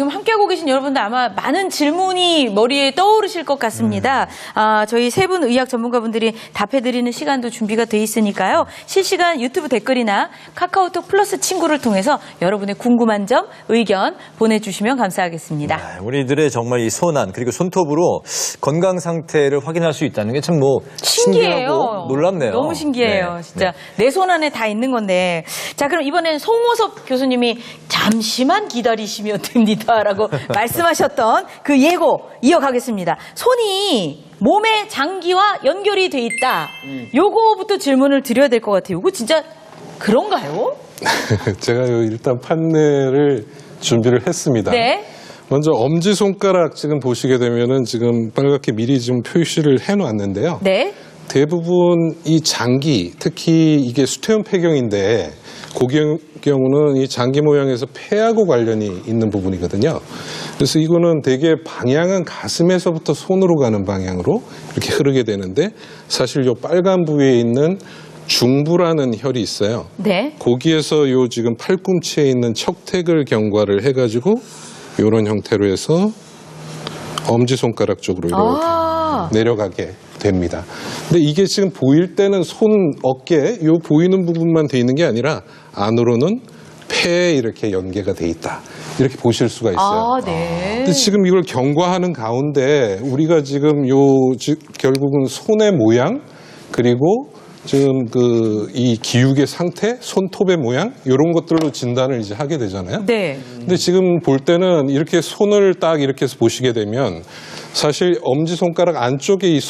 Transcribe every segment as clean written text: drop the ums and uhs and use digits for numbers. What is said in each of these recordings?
지금 함께하고 계신 여러분들 아마 많은 질문이 머리에 떠오르실 것 같습니다. 저희 세 분 의학 전문가분들이 답해드리는 시간도 준비가 돼 있으니까요. 실시간 유튜브 댓글이나 카카오톡 플러스 친구를 통해서 여러분의 궁금한 점, 의견 보내주시면 감사하겠습니다. 네, 우리들의 정말 이 손안 그리고 손톱으로 건강 상태를 확인할 수 있다는 게 참 뭐 신기하고 놀랍네요. 너무 신기해요. 네. 진짜 내 손 안에 다 있는 건데. 자, 그럼 이번에는 송호섭 교수님이 잠시만 기다리시면 됩니다라고 말씀하셨던 그 예고 이어가겠습니다. 손이 몸의 장기와 연결이 돼 있다. 요거부터 질문을 드려야 될 것 같아요. 이거 진짜 그런가요? 제가 일단 판넬을 준비를 했습니다. 네. 먼저 엄지손가락 지금 보시게 되면은 지금 빨갛게 미리 좀 표시를 해놨는데요. 네. 대부분 이 장기, 특히 이게 수태염 폐경인데 그 경우는 이 장기 모양에서 폐하고 관련이 있는 부분이거든요. 그래서 이거는 되게 방향은 가슴에서부터 손으로 가는 방향으로 이렇게 흐르게 되는데 사실 요 빨간 부위에 있는 중부라는 혈이 있어요. 네. 거기에서 요 지금 팔꿈치에 있는 척택을 경과를 해가지고 이런 형태로 해서 엄지손가락 쪽으로 이렇게 내려가게 됩니다. 근데 이게 지금 보일 때는 손, 어깨 요 보이는 부분만 돼 있는 게 아니라 안으로는 폐에 이렇게 연계가 돼 있다. 이렇게 보실 수가 있어요. 네. 근데 지금 이걸 경과하는 가운데 우리가 지금 결국은 손의 모양 그리고 지금 이 기육의 상태, 손톱의 모양 이런 것들로 진단을 이제 하게 되잖아요. 네. 근데 지금 볼 때는 이렇게 손을 딱 이렇게 해서 보시게 되면 사실 엄지손가락 안쪽에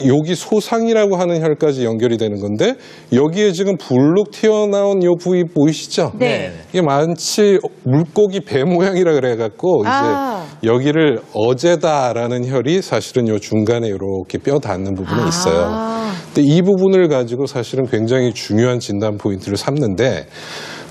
여기 소상이라고 하는 혈까지 연결이 되는 건데 여기에 지금 불룩 튀어나온 이 부위 보이시죠? 네. 이게 마치 물고기 배 모양이라 그래갖고 이제 여기를 어제다라는 혈이 사실은 요 중간에 이렇게 뼈 닿는 부분에 있어요. 근데 이 부분을 가지고 사실은 굉장히 중요한 진단 포인트를 삼는데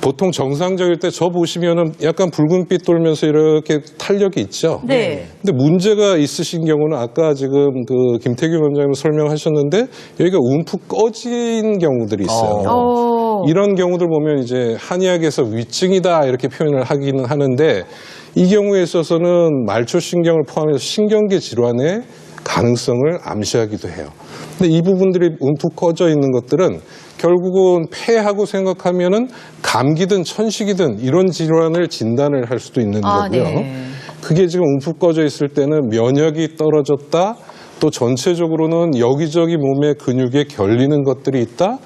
보통 정상적일 때 저 보시면은 약간 붉은빛 돌면서 이렇게 탄력이 있죠. 네. 근데 문제가 있으신 경우는 아까 지금 그 김태규 원장님 설명하셨는데 여기가 움푹 꺼진 경우들이 있어요. 이런 경우들 보면 이제 한의학에서 위증이다 이렇게 표현을 하기는 하는데 이 경우에 있어서는 말초신경을 포함해서 신경계 질환의 가능성을 암시하기도 해요. 근데 이 부분들이 움푹 꺼져 있는 것들은 결국은 폐하고 생각하면은 감기든 천식이든 이런 질환을 진단을 할 수도 있는 거고요. 네. 그게 지금 움푹 꺼져 있을 때는 면역이 떨어졌다. 또 전체적으로는 여기저기 몸의 근육에 결리는 것들이 있다.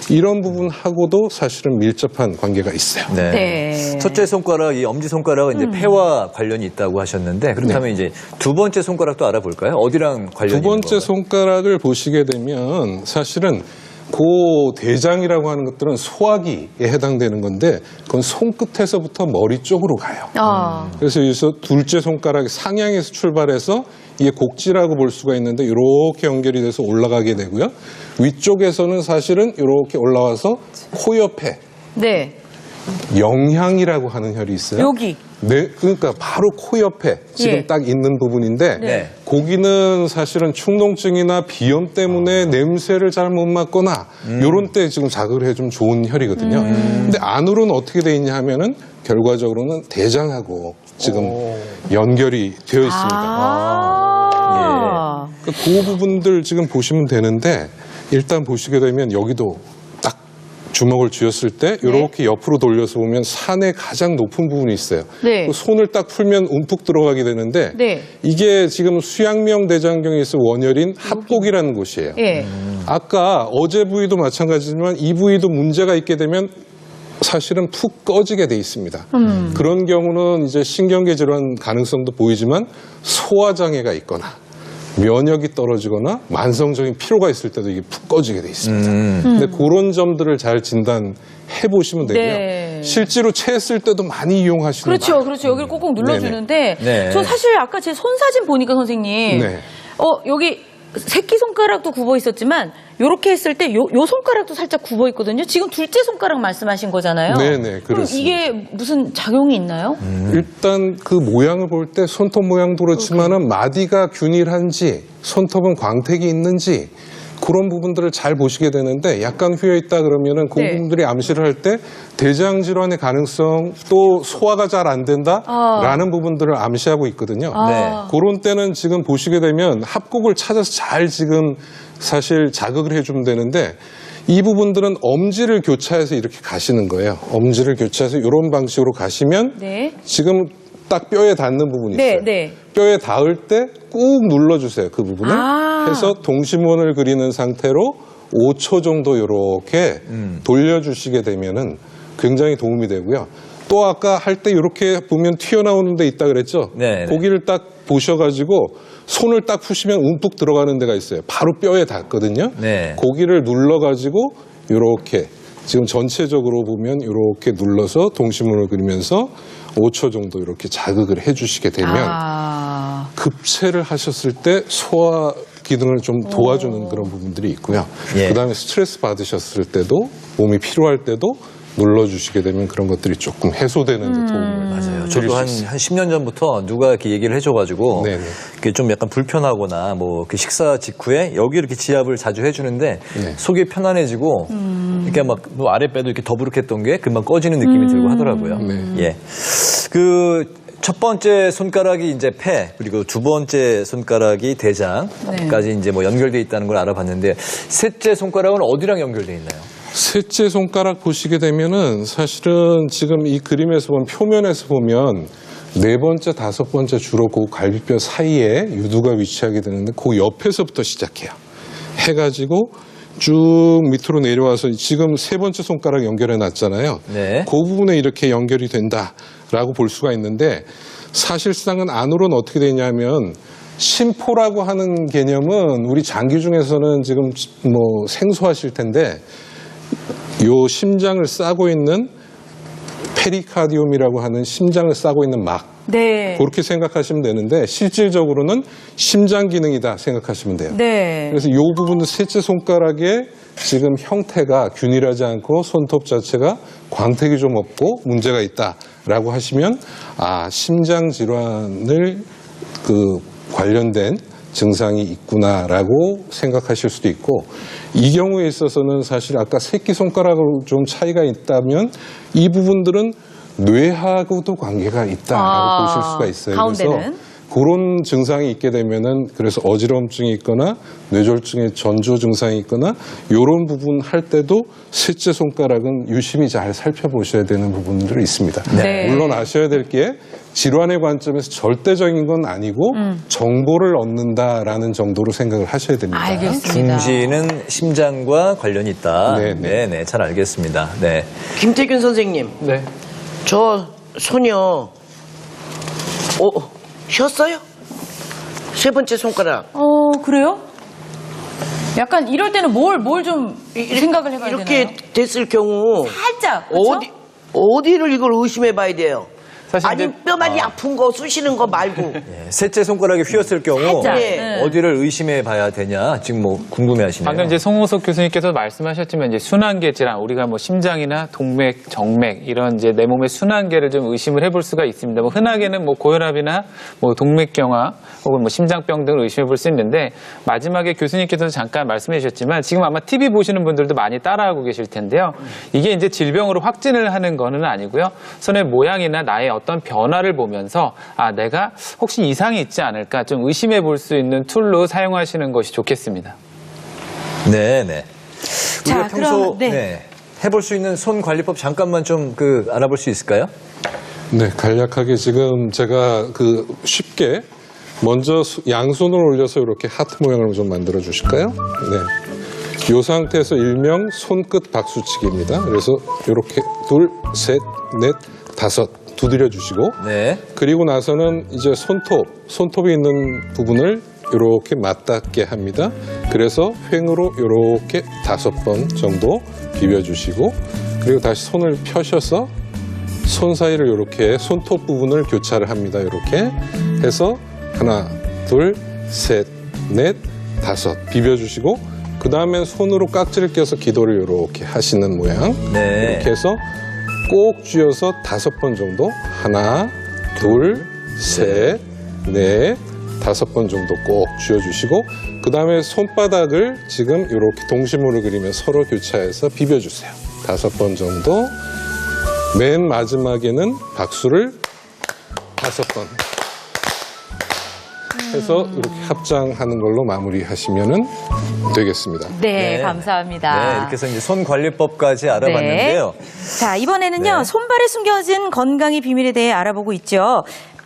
이런 부분하고도 사실은 밀접한 관계가 있어요. 네. 네. 첫째 손가락, 이 엄지손가락은 이제 폐와 관련이 있다고 하셨는데 그렇다면 이제 두 번째 손가락도 알아볼까요? 어디랑 관련이 있는 두 번째 건가요? 손가락을 보시게 되면 사실은 그 대장이라고 하는 것들은 소화기에 해당되는 건데 그건 손끝에서부터 머리 쪽으로 가요. 그래서 여기서 둘째 손가락이 상향에서 출발해서 이게 곡지라고 볼 수가 있는데 이렇게 연결이 돼서 올라가게 되고요. 위쪽에서는 사실은 이렇게 올라와서 코 옆에 네. 영향이라고 하는 혈이 있어요. 여기. 네, 그러니까 바로 코 옆에 지금 딱 있는 부분인데 네. 거기는 사실은 충농증이나 비염 때문에 냄새를 잘 못 맡거나 이런 때 지금 자극을 해주면 좋은 혈이거든요. 근데 안으로는 어떻게 돼 있냐 하면은 결과적으로는 대장하고 지금 연결이 되어 있습니다. 그러니까 그 부분들 지금 보시면 되는데 일단 보시게 되면 여기도 딱 주먹을 쥐었을 때 이렇게 옆으로 돌려서 보면 산의 가장 높은 부분이 있어요. 네. 그 손을 딱 풀면 움푹 들어가게 되는데 네. 이게 지금 수양명 대장경에서 원혈인 합곡이라는 곳이에요. 예. 아까 어제 부위도 마찬가지지만 이 부위도 문제가 있게 되면 사실은 푹 꺼지게 돼 있습니다. 그런 경우는 이제 신경계 질환 가능성도 보이지만 소화장애가 있거나 면역이 떨어지거나 만성적인 피로가 있을 때도 이게 푹 꺼지게 돼 있습니다. 근데 그런 점들을 잘 진단해 보시면 되고요. 네. 실제로 체했을 때도 많이 이용하시는 그렇죠, 그렇죠. 여기를 꼭꼭 눌러주는데, 네네. 저 사실 아까 제 손 사진 보니까 선생님, 네. 여기 새끼손가락도 굽어 있었지만, 요렇게 했을 때 요 손가락도 살짝 굽어 있거든요. 지금 둘째 손가락 말씀하신 거잖아요. 네네, 그럼 그렇습니다. 이게 무슨 작용이 있나요? 일단 그 모양을 볼 때 손톱 모양도 그렇지만은 마디가 균일한지 손톱은 광택이 있는지 그 그런 부분들을 잘 보시게 되는데 약간 휘어 있다 그러면은 그 네. 부분들이 암시를 할 때 대장 질환의 가능성 또 소화가 잘 안 된다라는 부분들을 암시하고 있거든요. 네. 그런 때는 지금 보시게 되면 합곡을 찾아서 잘 지금 사실 자극을 해주면 되는데 이 부분들은 엄지를 교차해서 이렇게 가시는 거예요. 엄지를 교차해서 이런 방식으로 가시면 네. 지금 딱 뼈에 닿는 부분이 네, 있어요. 네. 뼈에 닿을 때 꾹 눌러주세요. 그 부분을. 해서 동심원을 그리는 상태로 5초 정도 이렇게 돌려주시게 되면은 굉장히 도움이 되고요. 또 아까 할 때 이렇게 보면 튀어나오는 데 있다 그랬죠? 네, 네. 고기를 딱 보셔가지고 손을 딱 푸시면 움푹 들어가는 데가 있어요. 바로 뼈에 닿거든요. 네. 고기를 눌러가지고 이렇게 지금 전체적으로 보면 이렇게 눌러서 동심원을 그리면서 5초 정도 이렇게 자극을 해주시게 되면 급체를 하셨을 때 소화 기능을 좀 도와주는 그런 부분들이 있고요. 예. 그다음에 스트레스 받으셨을 때도 몸이 피로할 때도 눌러주시게 되면 그런 것들이 조금 해소되는 데 도움을 맞아요. 드릴 저도 수 한 있어요. 10년 전부터 누가 이렇게 얘기를 해줘가지고 네네. 그게 좀 약간 불편하거나 뭐 그 식사 직후에 여기 이렇게 지압을 자주 해주는데 네. 속이 편안해지고 이렇게 막 뭐 아랫배도 이렇게 더부룩했던 게 금방 꺼지는 느낌이 들고 하더라고요. 네. 예. 그 첫 번째 손가락이 이제 폐, 그리고 두 번째 손가락이 대장까지 이제 뭐 연결돼 있다는 걸 알아봤는데 셋째 손가락은 어디랑 연결돼 있나요? 셋째 손가락 보시게 되면은 사실은 지금 이 그림에서 보면 표면에서 보면 네 번째, 다섯 번째 주로 그 갈비뼈 사이에 유두가 위치하게 되는데 그 옆에서부터 시작해요. 해가지고 쭉 밑으로 내려와서 지금 세 번째 손가락 연결해 놨잖아요. 네. 그 부분에 이렇게 연결이 된다라고 볼 수가 있는데 사실상은 안으로는 어떻게 되냐면 심포라고 하는 개념은 우리 장기 중에서는 지금 뭐 생소하실 텐데 요 심장을 싸고 있는 페리카디움이라고 하는 심장을 싸고 있는 막 네. 그렇게 생각하시면 되는데 실질적으로는 심장 기능이다 생각하시면 돼요. 네. 그래서 이 부분은 셋째 손가락의 지금 형태가 균일하지 않고 손톱 자체가 광택이 좀 없고 문제가 있다라고 하시면 아 심장 질환을 그 관련된 증상이 있구나라고 생각하실 수도 있고 이 경우에 있어서는 사실 아까 새끼손가락으로 좀 차이가 있다면 이 부분들은 뇌하고도 관계가 있다라고 보실 수가 있어요. 가운데는. 그래서 그런 증상이 있게 되면은 그래서 어지러움증이 있거나 뇌졸중의 전조 증상이 있거나 이런 부분 할 때도 셋째 손가락은 유심히 잘 살펴보셔야 되는 부분들이 있습니다. 네. 물론 아셔야 될 게 질환의 관점에서 절대적인 건 아니고 정보를 얻는다라는 정도로 생각을 하셔야 됩니다. 알겠습니다. 중지는 심장과 관련이 있다. 네. 네, 잘 알겠습니다. 네. 김태균 선생님, 네. 저 소녀 쉬었어요? 세 번째 손가락 그래요? 약간 이럴 때는 뭘 좀 생각을 해봐야 이렇게 되나요? 됐을 경우 살짝. 그렇죠? 어디를 이걸 의심해 봐야 돼요? 사실 아니 이제- 뼈만이 아픈 거 쑤시는 거 말고 셋째 손가락이 휘었을 경우 살짝. 네. 어디를 의심해 봐야 되냐 지금 뭐 궁금해하시네요. 방금 이제 송호석 교수님께서 말씀하셨지만 이제 순환계 질환 우리가 뭐 심장이나 동맥, 정맥 이런 이제 내 몸의 순환계를 좀 의심을 해볼 수가 있습니다. 뭐 흔하게는 뭐 고혈압이나 뭐 동맥경화 혹은 뭐 심장병 등을 의심해 볼 수 있는데 마지막에 교수님께서 잠깐 말씀해 주셨지만 지금 아마 TV 보시는 분들도 많이 따라하고 계실 텐데요. 이게 이제 질병으로 확진을 하는 거는 아니고요. 손의 모양이나 나의 어떤 변화를 보면서 아 내가 혹시 이상이 있지 않을까 좀 의심해 볼 수 있는 툴로 사용하시는 것이 좋겠습니다. 네네. 자, 우리가 평소 그럼, 네. 해볼 수 있는 손 관리법 잠깐만 좀 알아볼 수 있을까요? 네, 간략하게 지금 제가 쉽게 먼저 양손을 올려서 이렇게 하트 모양을 좀 만들어 주실까요? 네. 이 상태에서 일명 손끝 박수치기입니다. 그래서 이렇게 둘, 셋, 넷, 다섯 두드려 주시고 네. 그리고 나서는 이제 손톱이 있는 부분을 이렇게 맞닿게 합니다. 그래서 횡으로 이렇게 5번 정도 비벼주시고 그리고 다시 손을 펴셔서 손 사이를 이렇게 손톱 부분을 교차를 합니다. 이렇게 해서 하나, 둘, 셋, 넷, 다섯 비벼주시고 그 다음엔 손으로 깍지를 껴서 기도를 이렇게 하시는 모양. 네. 이렇게 해서 꼭 쥐어서 5번 정도 하나, 둘, 셋, 넷, 5번 정도 꼭 쥐어주시고 그 다음에 손바닥을 지금 이렇게 동심으로 그리면 서로 교차해서 비벼주세요. 5번 정도. 맨 마지막에는 박수를 5번 해서 이렇게 합장하는 걸로 마무리하시면 되겠습니다. 네, 감사합니다. 네, 이렇게 해서 이제 손 관리법까지 알아봤는데요. 자, 이번에는요, 네. 손발에 숨겨진 건강의 비밀에 대해 알아보고 있죠.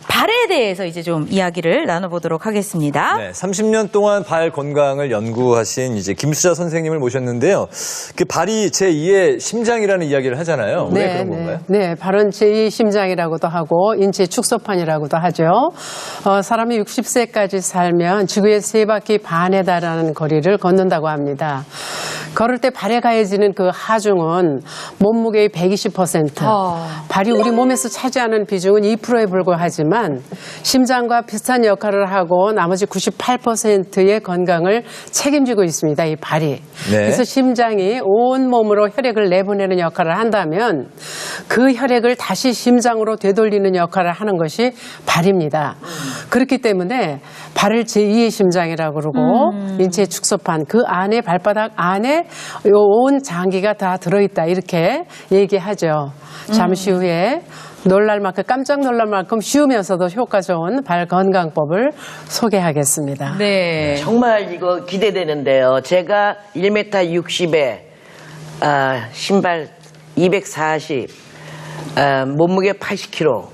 발에 대해서 이제 좀 이야기를 나눠보도록 하겠습니다. 네, 30년 동안 발 건강을 연구하신 이제 김수자 선생님을 모셨는데요. 그 발이 제2의 심장이라는 이야기를 하잖아요. 왜 그런 건가요? 네, 발은 제2심장이라고도 하고 인체 축소판이라고도 하죠. 사람이 60세까지 살면 지구의 3바퀴 반에 달하는 거리를 걷는다고 합니다. 걸을 때 발에 가해지는 그 하중은 몸무게의 120%, 발이 우리 몸에서 차지하는 비중은 2%에 불과하지만 심장과 비슷한 역할을 하고 나머지 98%의 건강을 책임지고 있습니다. 이 발이. 네. 그래서 심장이 온 몸으로 혈액을 내보내는 역할을 한다면 그 혈액을 다시 심장으로 되돌리는 역할을 하는 것이 발입니다. 그렇기 때문에 발을 제2의 심장이라고 그러고 인체 축소판 그 안에 발바닥 안에 온 장기가 다 들어있다 이렇게 얘기하죠. 잠시 후에 놀랄 만큼 깜짝 놀랄 만큼 쉬우면서도 효과 좋은 발 건강법을 소개하겠습니다. 네. 정말 이거 기대되는데요. 제가 1m 60에 신발 240, 몸무게 80kg.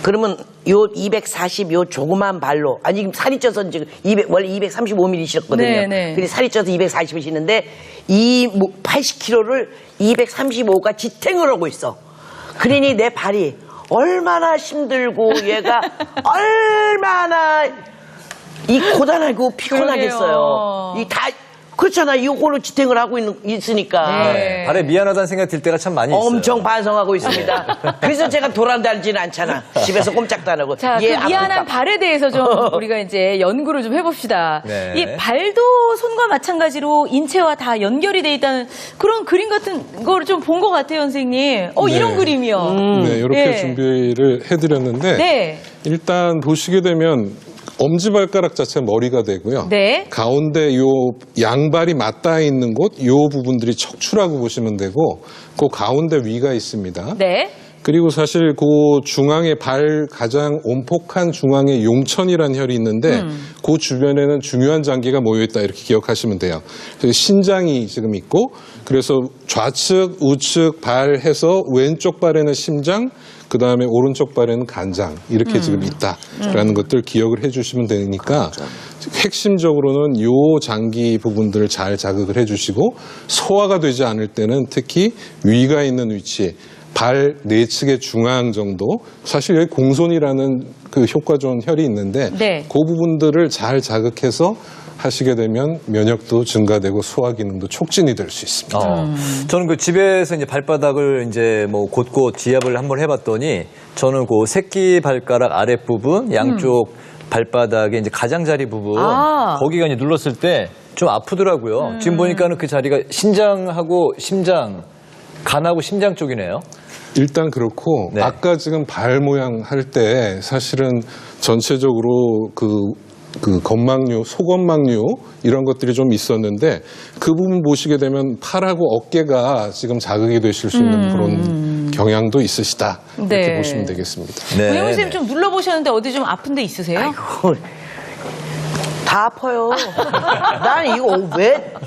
그러면 요 240 요 조그만 발로 지금 살이 쪄서 지금 원래 235mm셨거든요. 네. 근데 살이 쪄서 240이시는데 이 80kg를 235가 지탱을 하고 있어. 그러니 내 발이 얼마나 힘들고 얘가 얼마나 이 고단하고 피곤하겠어요. 그러게요. 이 다 그렇잖아. 이걸로 지탱을 하고 있으니까. 네. 발에 미안하다는 생각 들 때가 참 많이 있어요. 엄청 반성하고 있습니다. 그래서 제가 돌아다니지는 않잖아. 집에서 꼼짝도 안 하고. 자, 그 얘 미안한 아프니까. 발에 대해서 좀 우리가 이제 연구를 좀 해봅시다. 네. 이 발도 손과 마찬가지로 인체와 다 연결이 돼 있다는 그런 그림 같은 걸 좀 본 것 같아요, 선생님. 이런 네. 그림이요. 네, 이렇게 예. 준비를 해드렸는데 네. 일단 보시게 되면 엄지발가락 자체가 머리가 되고요. 네. 가운데 요 양발이 맞닿아 있는 곳, 요 부분들이 척추라고 보시면 되고, 그 가운데 위가 있습니다. 네. 그리고 사실 그 중앙에 발 가장 온폭한 중앙에 용천이라는 혈이 있는데 그 주변에는 중요한 장기가 모여있다 이렇게 기억하시면 돼요. 그래서 신장이 지금 있고 그래서 좌측, 우측 발 해서 왼쪽 발에는 심장, 그 다음에 오른쪽 발에는 간장 이렇게 지금 있다라는 것들 기억을 해주시면 되니까 핵심적으로는 요 장기 부분들을 잘 자극을 해주시고 소화가 되지 않을 때는 특히 위가 있는 위치 발 내측의 중앙 정도 사실 여기 공손이라는 그 효과 좋은 혈이 있는데 네. 그 부분들을 잘 자극해서 하시게 되면 면역도 증가되고 소화 기능도 촉진이 될 수 있습니다. 저는 그 집에서 이제 발바닥을 이제 뭐 곳곳 지압을 한번 해봤더니 저는 그 새끼 발가락 아랫부분 양쪽 발바닥의 이제 가장자리 부분 거기가 이제 눌렀을 때 좀 아프더라고요. 지금 보니까는 그 자리가 신장하고 심장 간하고 심장 쪽이네요. 일단 그렇고 네. 아까 지금 발 모양 할 때 사실은 전체적으로 그 건막류, 소건막류 이런 것들이 좀 있었는데 그 부분 보시게 되면 팔하고 어깨가 지금 자극이 되실 수 있는 그런 경향도 있으시다 이렇게 네. 보시면 되겠습니다. 우영우 선생님 좀 눌러보셨는데 어디 좀 아픈 데 있으세요? 다 아파요. 난 이거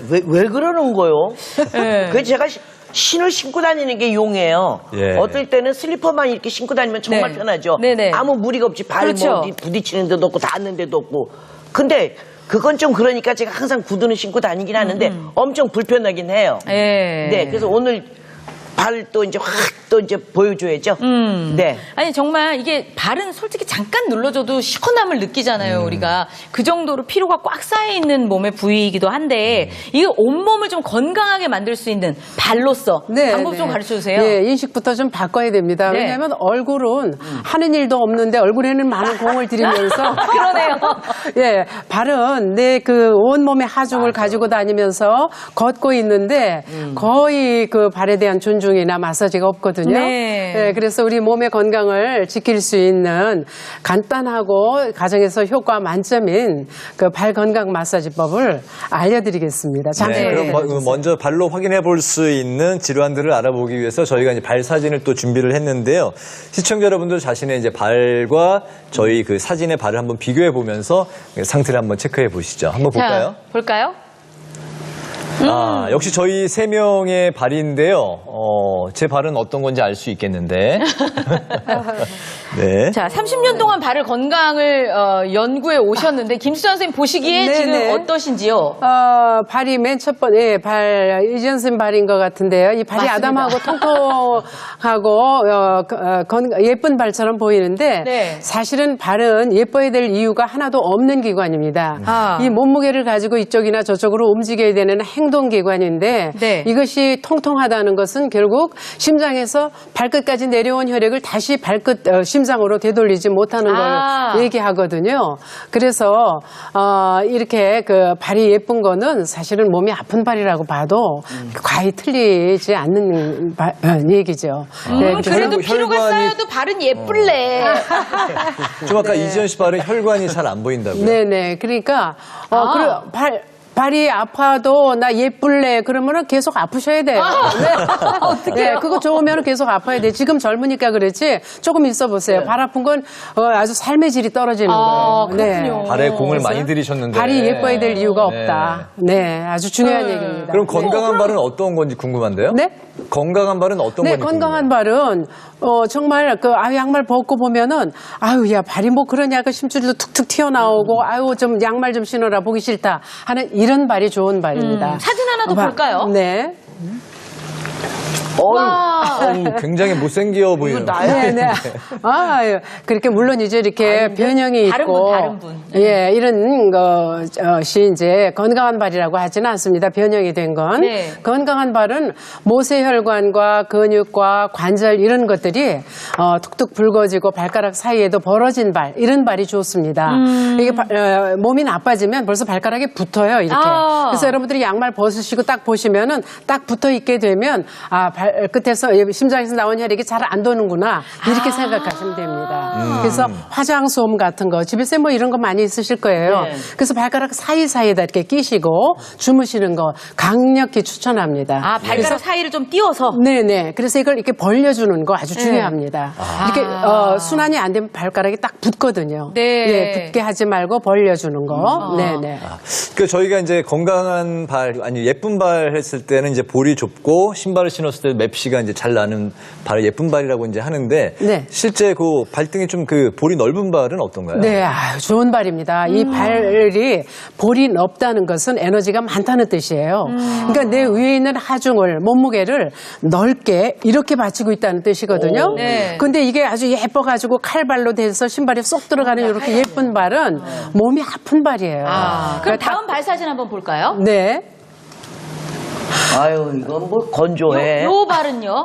왜 그러는 거요? 네. 그 제가 신을 신고 다니는 게 용이에요. 예. 어떨 때는 슬리퍼만 이렇게 신고 다니면 정말 네. 편하죠. 네네. 아무 무리가 없지. 발 그렇죠. 뭐 부딪히는 데도 없고 닿는 데도 없고. 근데 그건 좀 그러니까 제가 항상 구두는 신고 다니긴 하는데 엄청 불편하긴 해요. 예. 네, 그래서 오늘 발 또 이제 확 또 이제 보여줘야죠. 네. 아니 정말 이게 발은 솔직히 잠깐 눌러줘도 시원함을 느끼잖아요. 우리가 그 정도로 피로가 꽉 쌓여 있는 몸의 부위이기도 한데 이게 온몸을 좀 건강하게 만들 수 있는 발로서 방법 좀 가르쳐 주세요. 네, 인식부터 좀 바꿔야 됩니다. 네. 왜냐하면 얼굴은 하는 일도 없는데 얼굴에는 많은 공을 들이면서 그러네요. 예, 발은 내 그 온몸의 하중을 가지고 다니면서 걷고 있는데 거의 그 발에 대한 존중 중이나 마사지가 없거든요. 네. 네, 그래서 우리 몸의 건강을 지킬 수 있는 간단하고 가정에서 효과 만점인 그 발 건강 마사지법을 알려드리겠습니다. 잠시 네, 후에 그럼 들어주세요. 먼저 발로 확인해 볼 수 있는 질환들을 알아보기 위해서 저희가 이제 발 사진을 또 준비를 했는데요. 시청자 여러분들 자신의 이제 발과 저희 그 사진의 발을 한번 비교해 보면서 상태를 한번 체크해 보시죠. 한번 볼까요? 자, 볼까요? 아, 역시 저희 세 명의 발인데요. 제 발은 어떤 건지 알 수 있겠는데. 네. 자, 30년 동안 발을 건강을 연구해 오셨는데 김수찬 선생님 보시기에 네네. 지금 어떠신지요? 발이 맨 첫 번째, 발, 이전 선생님 발인 것 같은데요. 이 발이 맞습니다. 아담하고 통통하고, 예쁜 발처럼 보이는데, 네. 사실은 발은 예뻐야 될 이유가 하나도 없는 기관입니다. 아. 이 몸무게를 가지고 이쪽이나 저쪽으로 움직여야 되는 행동기관인데, 네. 이것이 통통하다는 것은 결국 심장에서 발끝까지 내려온 혈액을 다시 심장으로 되돌리지 못하는 걸 아. 얘기하거든요. 그래서 이렇게 그 발이 예쁜 거는 사실은 몸이 아픈 발이라고 봐도 과히 틀리지 않는 얘기죠. 네, 그래서 그래도 혈관이- 피로가 쌓여도 발은 예쁠래. 좀 아까 이지연 씨 발은 혈관이 잘 안 보인다고요? 네네. 그러니까 아. 발이 아파도 나 예쁠래 그러면은 계속 아프셔야 돼요. 네. 네, 그거 좋으면 계속 아파야 돼. 지금 젊으니까 그렇지 조금 있어 보세요. 발 아픈 건 아주 삶의 질이 떨어지는 거예요. 그렇군요. 발에 공을 많이 들이셨는데. 발이 예뻐야 될 이유가 없다. 네, 아주 중요한 얘기입니다. 그럼 건강한 발은 어떤 건지 궁금한데요? 네? 건강한 발은 어떤 네, 건지 건강한 궁금해요. 발은 정말 양말 벗고 보면은 야 발이 뭐 그러냐 그 심줄도 툭툭 튀어나오고 좀 양말 좀 신어라 보기 싫다 하는 이런 발이 좋은 발입니다. 사진 하나 더 볼까요? 네. 와. 굉장히 못생겨 보이는. 네, 네. 그렇게 물론 이제 이렇게 변형이 다른 있고 분, 다른 분. 예, 이런 것이 이제 건강한 발이라고 하지는 않습니다. 변형이 된 건. 네. 건강한 건강한 발은 모세혈관과 근육과 관절 이런 것들이 툭툭 붉어지고 발가락 사이에도 벌어진 발 이런 발이 좋습니다. 이게 몸이 나빠지면 벌써 발가락에 붙어요, 이렇게. 아. 그래서 여러분들이 양말 벗으시고 딱 보시면은 딱 붙어 있게 되면 발끝에서 심장에서 나온 혈액이 잘 안 도는구나 이렇게 생각하시면 됩니다. 그래서 화장솜 같은 거 집에서 뭐 이런 거 많이 있으실 거예요. 네. 그래서 발가락 사이사이에다 이렇게 끼시고 주무시는 거 강력히 추천합니다. 발가락 사이를 좀 띄워서. 네네. 그래서 이걸 이렇게 벌려주는 거 아주 중요합니다. 이렇게 순환이 안 되면 발가락이 딱 붙거든요. 네. 예, 붙게 하지 말고 벌려주는 거. 네네. 그 저희가 이제 건강한 발, 아니 예쁜 발 했을 때는 이제 볼이 좁고 신발을 신었을 때 맵시가 이제 잘 나는 발, 예쁜 발이라고 이제 하는데 네. 실제 그 발등이 좀 그 볼이 넓은 발은 어떤가요? 네, 좋은 발입니다. 이 발이 볼이 넓다는 것은 에너지가 많다는 뜻이에요. 그러니까 내 위에 있는 하중을, 몸무게를 넓게 이렇게 받치고 있다는 뜻이거든요. 네. 근데 이게 아주 예뻐가지고 칼발로 돼서 신발에 쏙 들어가는 이렇게 예쁜 발은 몸이 아픈 발이에요. 그럼 다음 발 사진 한번 볼까요? 네. 아유, 이건 뭐 건조해. 요 발은요?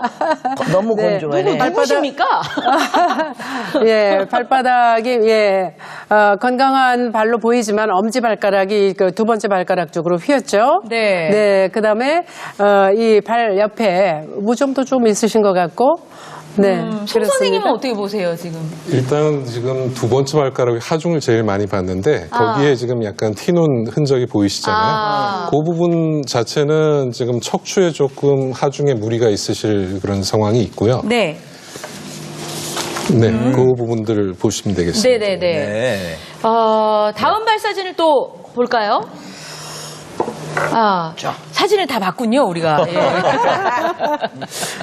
너무 네. 건조해. 누구십니까? 예, 발바닥이, 건강한 발로 보이지만 엄지발가락이 그 두 번째 발가락 쪽으로 휘었죠. 네. 네, 그 다음에, 이 발 옆에 무좀도 좀 있으신 것 같고, 네. 송 선생님은 어떻게 보세요, 지금? 일단 지금 두 번째 발가락에 하중을 제일 많이 봤는데 거기에 지금 약간 티눈 흔적이 보이시잖아요. 그 부분 자체는 지금 척추에 조금 하중에 무리가 있으실 그런 상황이 있고요. 네. 네, 그 부분들을 보시면 되겠습니다. 네네네. 네. 다음 발 사진을 또 볼까요? 사진을 다 봤군요, 우리가. 예.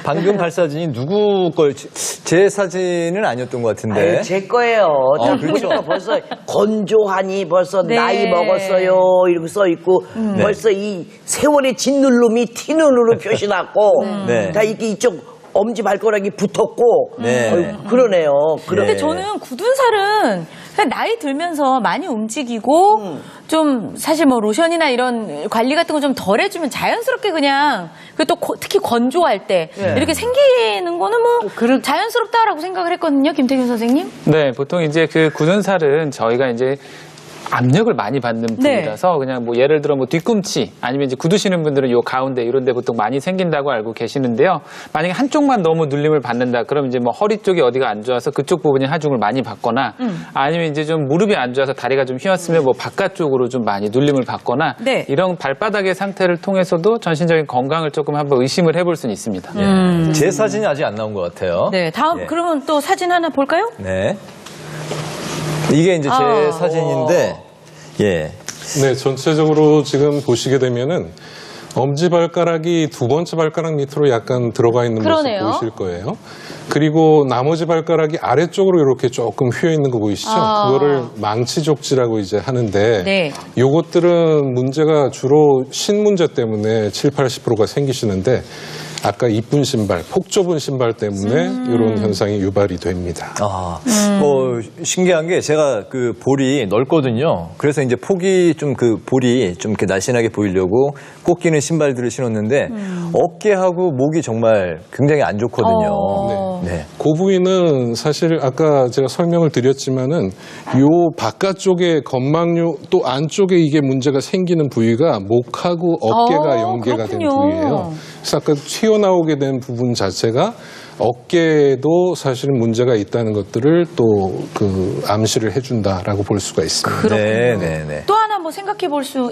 방금 발 사진이 누구 걸, 제 사진은 아니었던 것 같은데. 아유, 제 거예요. 다 그렇죠. 보니까 벌써 건조하니 벌써 네. 나이 먹었어요 이렇게 써 있고 벌써 이 세월의 짓누름이 티눈으로 표시났고 네. 다 이렇게 이쪽 엄지 발가락이 붙었고 네. 어휴, 그러네요. 근데 저는 굳은 살은 그냥 나이 들면서 많이 움직이고 좀 사실 뭐 로션이나 이런 관리 같은 거 좀 덜 해주면 자연스럽게 그냥 그리고 또 특히 건조할 때 이렇게 생기는 거는 뭐 자연스럽다라고 생각을 했거든요, 김태균 선생님. 네, 보통 이제 그 굳은 살은 저희가 이제 압력을 많이 받는 네. 부위라서 그냥 뭐 예를 들어 뭐 뒤꿈치 아니면 이제 구두시는 분들은 요 가운데 이런 데 보통 많이 생긴다고 알고 계시는데요. 만약에 한쪽만 너무 눌림을 받는다 그럼 이제 뭐 허리 쪽이 어디가 안 좋아서 그쪽 부분이 하중을 많이 받거나 아니면 이제 좀 무릎이 안 좋아서 다리가 좀 휘었으면 뭐 바깥쪽으로 좀 많이 눌림을 받거나 네. 이런 발바닥의 상태를 통해서도 전신적인 건강을 조금 한번 의심을 해볼 수는 있습니다. 제 사진이 아직 안 나온 것 같아요. 네, 다음 예. 그러면 또 사진 하나 볼까요? 네. 이게 이제 제 사진인데, 예. 네, 전체적으로 지금 보시게 되면은 엄지발가락이 두 번째 발가락 밑으로 약간 들어가 있는 그러네요. 모습 보이실 거예요. 그리고 나머지 발가락이 아래쪽으로 이렇게 조금 휘어 있는 거 보이시죠? 그거를 망치족지라고 이제 하는데 네. 요것들은 문제가 주로 신문제 때문에 7, 80%가 생기시는데 아까 이쁜 신발, 폭 좁은 신발 때문에 이런 현상이 유발이 됩니다. 신기한 게 제가 그 볼이 넓거든요. 그래서 이제 폭이 좀 그 볼이 좀 이렇게 날씬하게 보이려고 꼭 끼는 신발들을 신었는데 어깨하고 목이 정말 굉장히 안 좋거든요. 네. 그 부위는 사실 아까 제가 설명을 드렸지만은 요 바깥쪽에 건망류 또 안쪽에 이게 문제가 생기는 부위가 목하고 어깨가 연계가 된 그렇군요. 부위예요. 그래서 아까 튀어나오게 된 부분 자체가 어깨에도 사실 문제가 있다는 것들을 또 그 암시를 해준다라고 볼 수가 있습니다. 네, 네, 네. 또 하나 뭐 생각해 볼 수